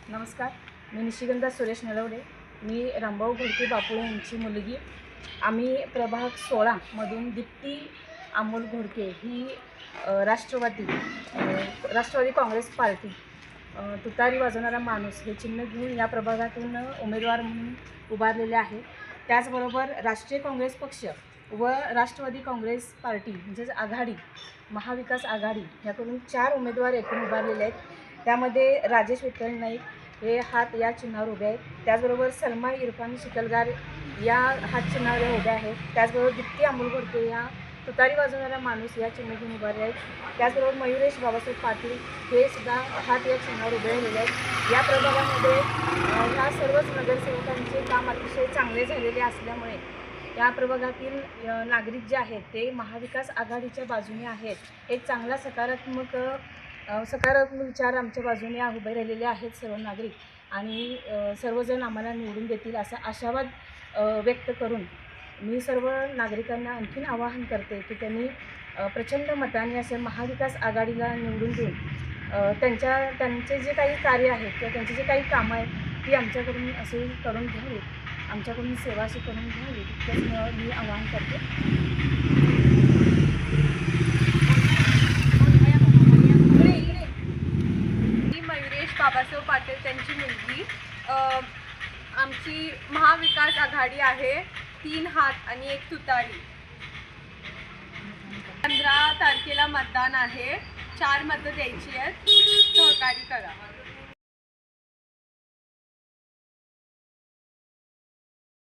नमस्कार, मी निशिगंधा सुरेश नलवडे. मी रामभाऊ घोडके बापुळे यांची मुलगी. आम्ही प्रभाग 16 मधून दीप्ती अमोल घोडके ही राष्ट्रवादी काँग्रेस पार्टी तुतारी वाजवणारा माणूस हे चिन्ह घेऊन या प्रभागातून उमेदवार म्हणून उभारलेले आहे. त्याचबरोबर राष्ट्रीय काँग्रेस पक्ष व राष्ट्रवादी काँग्रेस पार्टी म्हणजेच आघाडी, महाविकास आघाडी ह्याकडून 4 उमेदवार एकूण उभारलेले आहेत. त्यामध्ये राजेश विठ्ठल नाईक हे हात या चिन्हावर उभे आहेत. त्याचबरोबर सलमा इरफान शिकलगार या हात चिन्हावर उभे आहेत. त्याचबरोबर दीप्ती अमोल घोडके या तुतारी वाजवणारा माणूस या चिन्ह घेऊन उभारले आहेत. त्याचबरोबर मयुरेश बाबासाहेब पाटील हे सुद्धा हात या चिन्हावर उभे राहिलेले आहेत. या प्रभागामध्ये ह्या सर्वच नगरसेवकांचे काम अतिशय चांगले झालेले असल्यामुळे या प्रभागातील नागरिक जे आहेत ते महाविकास आघाडीच्या बाजूने आहेत. एक चांगला सकारात्मक विचार आमच्या बाजूने उभे राहिलेले आहेत सर्व नागरिक आणि सर्वजण आम्हाला निवडून देतील असा आशावाद व्यक्त करून मी सर्व नागरिकांना आणखीन आवाहन करते की त्यांनी प्रचंड मताने असे महाविकास आघाडीला निवडून देऊन त्यांचे जे काही कार्य आहेत किंवा त्यांचे जे काही कामं आहेत ती आमच्याकडून असे करून घ्यावीत, आमच्याकडून सेवा अशी करून घ्यावी इतकंच मी आवाहन करते. बाबासाहेब पाटील त्यांची मुलगी. आमची महाविकास आघाडी आहे 3 हात आणि 1 तुतारी. 15 तारखेला मतदान आहे. 4 मतं द्यायची आहेत. सहकार्य करा.